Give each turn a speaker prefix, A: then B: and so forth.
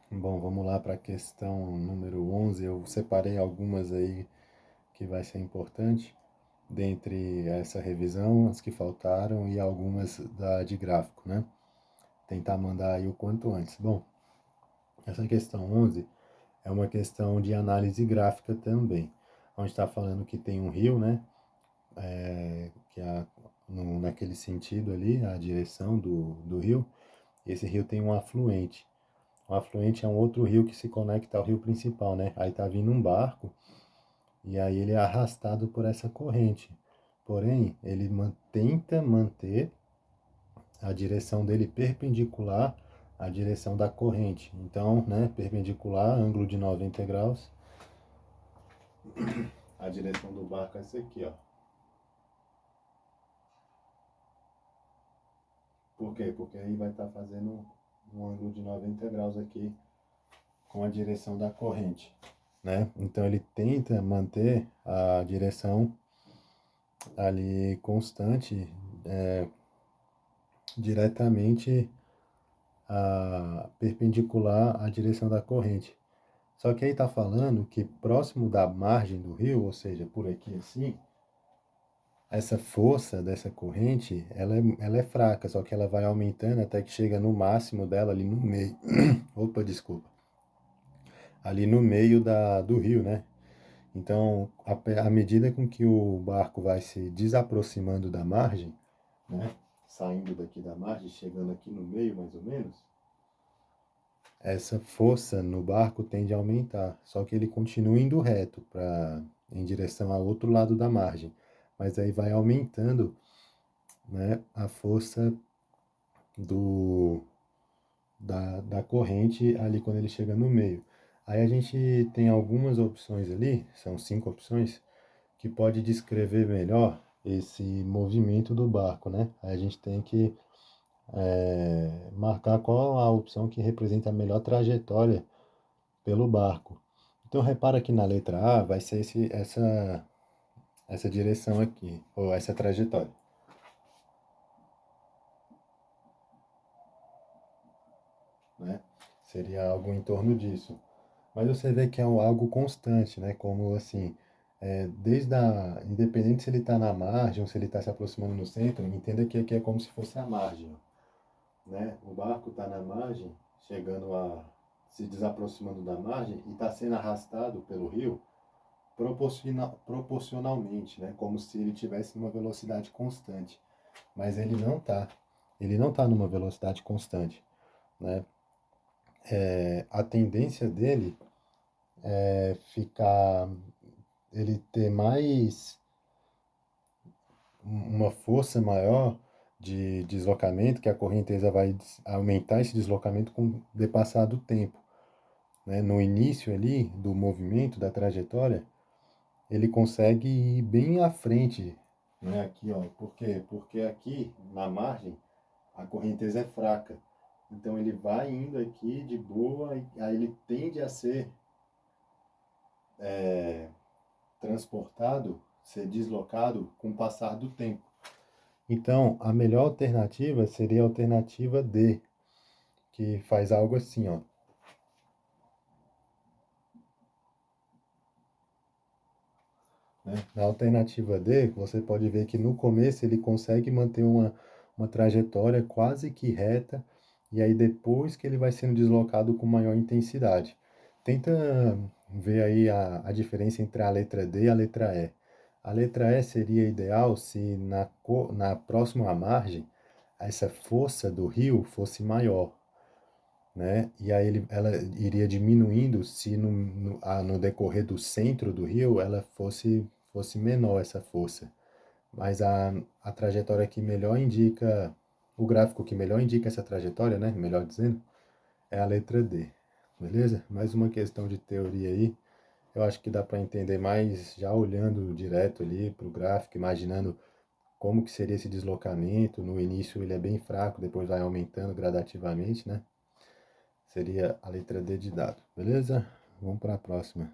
A: Bom, vamos lá para a questão número 11. Eu separei algumas aí que vai ser importante, dentre essa revisão, as que faltaram e algumas de gráfico, né? Tentar mandar aí o quanto antes. Bom, essa questão 11 é uma questão de análise gráfica também, onde está falando que tem um rio, né? Que naquele sentido ali, a direção do rio, e esse rio tem um afluente. O afluente é um outro rio que se conecta ao rio principal, né? Aí tá vindo um barco e aí ele é arrastado por essa corrente. Porém, ele tenta manter a direção dele perpendicular à direção da corrente. Então, né, perpendicular, ângulo de 90 graus. A direção do barco é essa aqui, ó. Por quê? Porque aí vai estar fazendo um ângulo de 90 graus aqui com a direção da corrente, né? Então ele tenta manter a direção ali constante, diretamente perpendicular à direção da corrente. Só que aí está falando que próximo da margem do rio, ou seja, por aqui assim, essa força dessa corrente, ela é fraca, só que ela vai aumentando até que chega no máximo dela ali no meio. Opa, desculpa. Ali no meio do rio, né? Então, à medida com que o barco vai se desaproximando da margem, né? Saindo daqui da margem, chegando aqui no meio mais ou menos, essa força no barco tende a aumentar, só que ele continua indo reto em direção ao outro lado da margem, mas aí vai aumentando, né, a força do, da corrente ali quando ele chega no meio. Aí a gente tem algumas opções ali, são 5 opções, que pode descrever melhor esse movimento do barco, né? Aí a gente tem que marcar qual a opção que representa a melhor trajetória pelo barco. Então repara que na letra A vai ser essa direção aqui, ou essa trajetória, né? Seria algo em torno disso. Mas você vê que é algo constante, né? Como assim, independente se ele está na margem ou se ele está se aproximando no centro, entenda que aqui é como se fosse a margem, né? O barco está na margem, se desaproximando da margem e está sendo arrastado pelo rio proporcionalmente, né? Como se ele tivesse numa velocidade constante. Mas ele não está. Ele não está numa velocidade constante, né? A tendência dele é ele ter uma força maior de deslocamento, que a correnteza vai aumentar esse deslocamento com o depassar do tempo, né? No início ali do movimento, da trajetória, ele consegue ir bem à frente, né? Aqui, ó. Por quê? Porque aqui na margem a correnteza é fraca. Então ele vai indo aqui de boa, e aí ele tende a ser transportado, ser deslocado com o passar do tempo. Então, a melhor alternativa seria a alternativa D, que faz algo assim, ó. Né? Na alternativa D, você pode ver que no começo ele consegue manter uma trajetória quase que reta, e aí depois que ele vai sendo deslocado com maior intensidade. Tenta ver aí a diferença entre a letra D e a letra E. A letra E seria ideal se na próxima margem essa força do rio fosse maior, né? E aí ela iria diminuindo se no decorrer do centro do rio ela fosse menor essa força. Mas a trajetória que melhor indica, o gráfico que melhor indica essa trajetória, né? Melhor dizendo, é a letra D. Beleza? Mais uma questão de teoria aí. Eu acho que dá para entender mais já olhando direto ali para o gráfico, imaginando como que seria esse deslocamento. No início ele é bem fraco, depois vai aumentando gradativamente, né? Seria a letra D de dado, beleza? Vamos para a próxima.